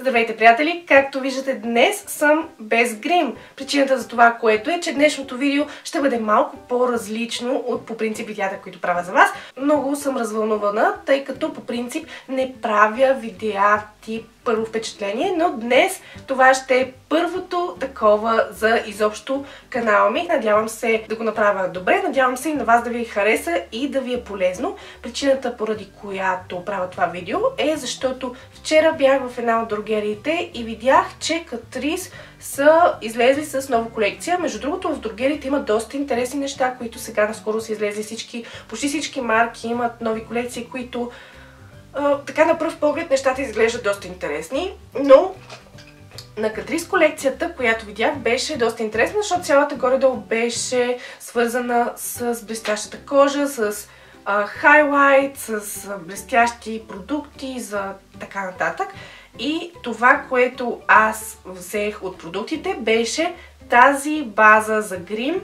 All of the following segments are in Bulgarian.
Здравейте, приятели! Както виждате, днес съм без грим. Причината за това, което е, че днешното видео ще бъде малко по-различно от по принцип видеята, които правя за вас. Много съм развълнувана, тъй като по принцип не правя видеа тип първо впечатление, но днес това ще е първото такова за изобщо канала ми. Надявам се да го направя добре, надявам се и на вас да ви хареса и да ви е полезно. Причината, поради която правя това видео, е защото вчера бях в една от дрогериите и видях, че Catrice са излезли с нова колекция. Между другото, в дрогериите има доста интересни неща, които сега наскоро са излезли почти всички марки имат нови колекции, които така на пръв поглед нещата изглеждат доста интересни, но на Catrice колекцията, която видях, беше доста интересна, защото цялата горе-долу беше свързана с блестящата кожа, с хайлайт, с блестящи продукти за така нататък. И това, което аз взех от продуктите, беше тази база за грим,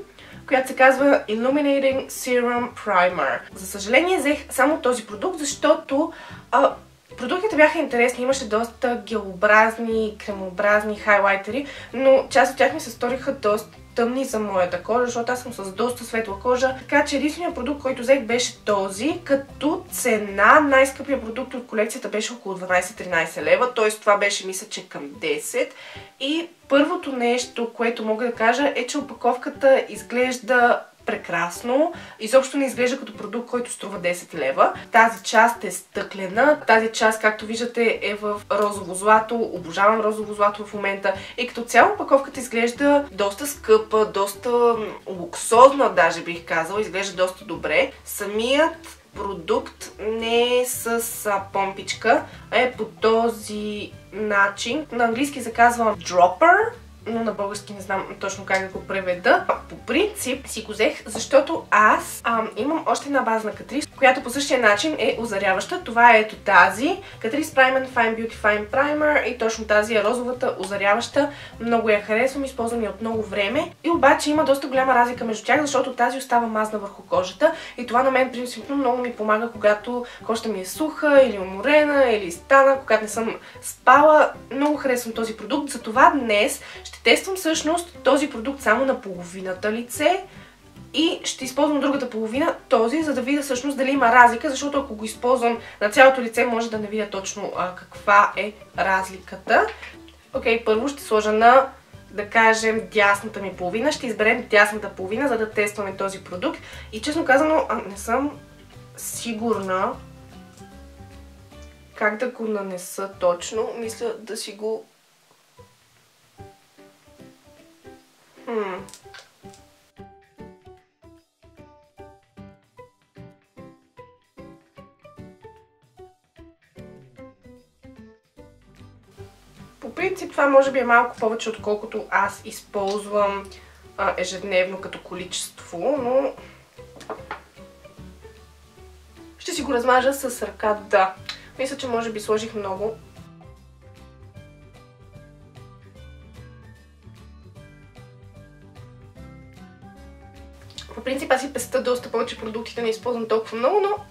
която се казва Illuminating Serum Primer. За съжаление взех само този продукт, защото продуктите бяха интересни, имаше доста гелообразни, кремообразни хайлайтери, но част от тях ми се сториха доста тъмни за моята кожа, защото аз съм с доста светла кожа. Така че единственият продукт, който взех, беше този, като цена най-скъпия продукт от колекцията беше около 12-13 лева, т.е. това беше, мисля, че към 10. И първото нещо, което мога да кажа, е, че опаковката изглежда прекрасно. Изобщо не изглежда като продукт, който струва 10 лева. Тази част е стъклена. Тази част, както виждате, е в розово злато. Обожавам розово злато в момента. И като цяло опаковката изглежда доста скъпа, доста луксозна, даже бих казала. Изглежда доста добре. Самият продукт не е с помпичка, а е по този начин. На английски се казва Dropper, но на български не знам точно как да го преведа. По принцип си го взех, защото аз имам още една база на Catrice, която по същия начин е озаряваща. Това е ето тази Catrice Prime and Fine Beauty Fine Primer и точно тази е розовата озаряваща. Много я харесвам, използвам я от много време. И обаче има доста голяма разлика между тях, защото тази остава мазна върху кожата и това на мен принципно много ми помага, когато кожата ми е суха или уморена или стана, когато не съм спала. Много харесвам този продукт, затова днес ще тествам всъщност този продукт само на половината лице и ще използвам другата половина, този, за да видя всъщност дали има разлика, защото ако го използвам на цялото лице, може да не видя точно каква е разликата. Окей, първо ще сложа на, да кажем, дясната ми половина. Ще изберем дясната половина, за да тестваме този продукт. И честно казано, не съм сигурна как да го нанеса точно. Мисля да си го... По принцип това може би е малко повече, отколкото аз използвам ежедневно като количество, но ще си го размажа с ръка, да. Мисля, че може би сложих много. По принцип аз си пестя доста повече продуктите, не използвам толкова много, но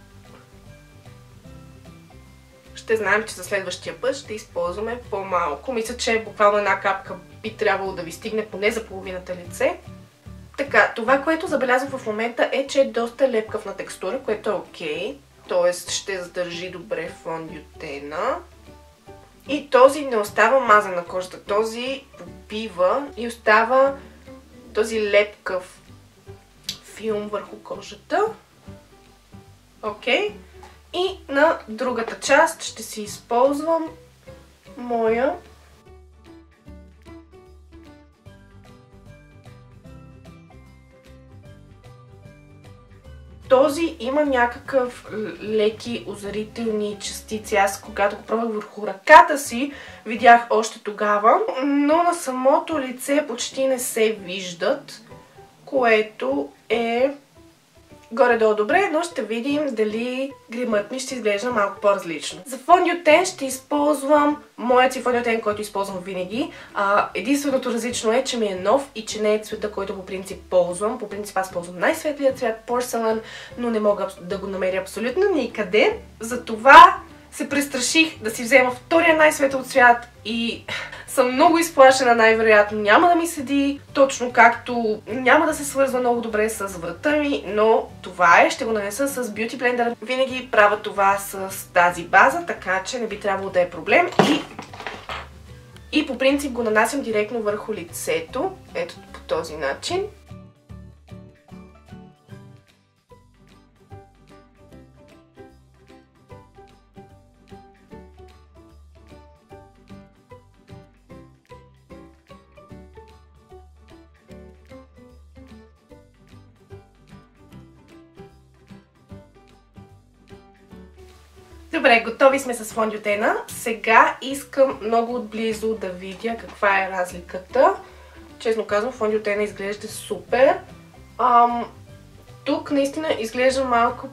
ще знаем, че за следващия път ще използваме по-малко. Мисля, че буквално една капка би трябвало да ви стигне поне за половината лице. Така, това, което забелязвам в момента е, че е доста лепкав на текстура, което е окей. Тоест ще задържи добре фондютена. И този не остава мазан на кожата. Този попива и остава този лепкав филм върху кожата. Окей. И на другата част ще си използвам моя този има някакъв леки озарителни частици. Аз когато го пробвах върху ръката си, видях още тогава, но на самото лице почти не се виждат, което е горе-долу добре, но ще видим дали гримът ми ще изглежда малко по-различно. За фондютен ще използвам моят си фондютен, който използвам винаги. Единственото различно е, че ми е нов и че не е цвета, който по принцип ползвам. По принцип аз ползвам най-светлия цвят Porcelain, но не мога да го намеря абсолютно никъде. Затова се престраших да си взема втория най-светъл цвят и съм много изплашена, най-вероятно няма да ми седи, точно както няма да се свързва много добре с врата ми, но това е, ще го нанеса с Beauty Blender. Винаги правя това с тази база, така че не би трябвало да е проблем и по принцип го нанасям директно върху лицето, ето по този начин. Добре, готови сме с фондютена. Сега искам много отблизо да видя каква е разликата. Честно казвам, фондютена изглежда супер. Тук наистина изглежда малко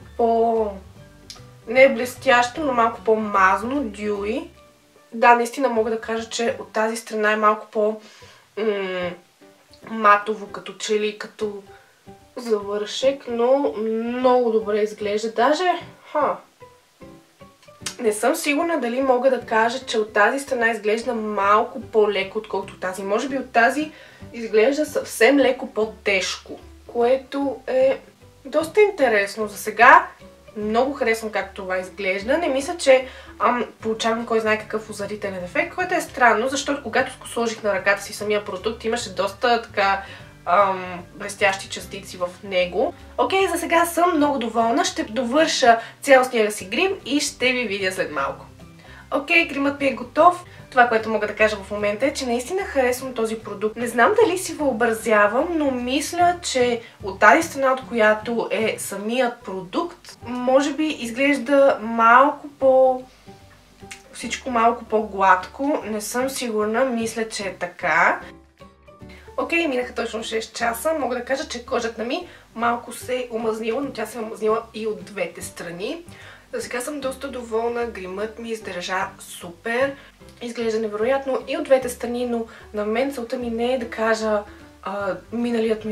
не е блестящо, но малко по-мазно, дюи. Да, наистина мога да кажа, че от тази страна е малко по-матово, като че ли, като завършек, но много добре изглежда. Даже, не съм сигурна дали мога да кажа, че от тази страна изглежда малко по-леко, отколкото тази. Може би от тази изглежда съвсем леко по-тежко, което е доста интересно. За сега много харесвам как това изглежда. Не мисля, че получавам кой знае какъв озарителен ефект, което е странно, защото когато сложих на ръката си самия продукт, имаше доста така блестящи частици в него. Окей, за сега съм много доволна. Ще довърша цялостния си грим и ще ви видя след малко. Окей, гримът ми е готов. Това, което мога да кажа в момента е, че наистина харесвам този продукт. Не знам дали си въобразявам, но мисля, че от тази страна, от която е самият продукт, може би изглежда всичко малко по-гладко. Не съм сигурна, мисля, че е така. Окей, минаха точно 6 часа. Мога да кажа, че кожата ми малко се е омазнила, но тя се е омазнила и от двете страни. За сега съм доста доволна, гримът ми издържа супер. Изглежда невероятно и от двете страни, но на мен целта ми не е да кажа миналата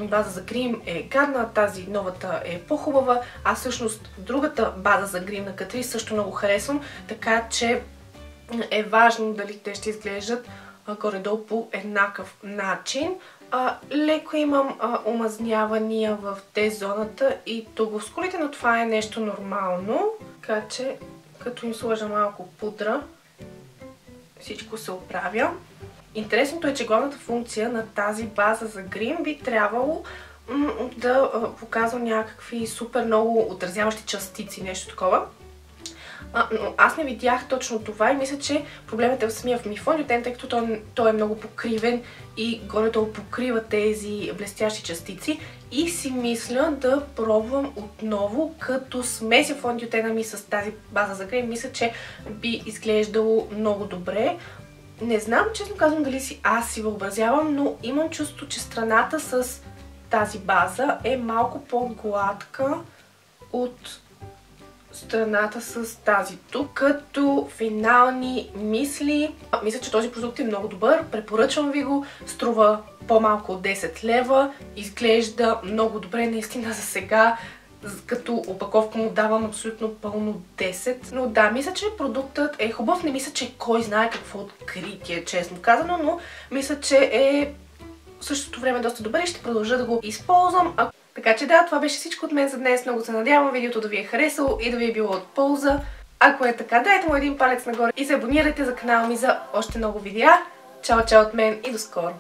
ми база за грим е гадна, тази новата е по-хубава, а всъщност другата база за грим на Catrice също много харесвам, така че е важно дали те ще изглеждат горе-долу по еднакъв начин. Леко имам омазнявания в Т-зоната и тук в скулите, но това е нещо нормално. Така че, като им сложа малко пудра, всичко се оправя. Интересното е, че главната функция на тази база за грим би трябвало да показва някакви супер много отразяващи частици, нещо такова. Но аз не видях точно това и мисля, че проблемът е в самия ми фондютен, тъй като той е много покривен и горе-долу покрива тези блестящи частици. И си мисля да пробвам отново, като смеся фондютена ми с тази база за грим. Мисля, че би изглеждало много добре. Не знам, честно казвам, дали аз си въобразявам, но имам чувство, че страната с тази база е малко по-гладка от страната с тази тук. Като финални мисли, мисля, че този продукт е много добър, препоръчвам ви го, струва по-малко от 10 лева, изглежда много добре, наистина за сега, като опаковка му давам абсолютно пълно 10. Но да, мисля, че продуктът е хубав, не мисля, че кой знае какво откритие, честно казано, но мисля, че е в същото време доста добър и ще продължа да го използвам. Така че да, това беше всичко от мен за днес. Много се надявам видеото да ви е харесало и да ви е било от полза. Ако е така, дайте му един палец нагоре и се абонирайте за канала ми за още много видеа. Чао, чао от мен и до скоро!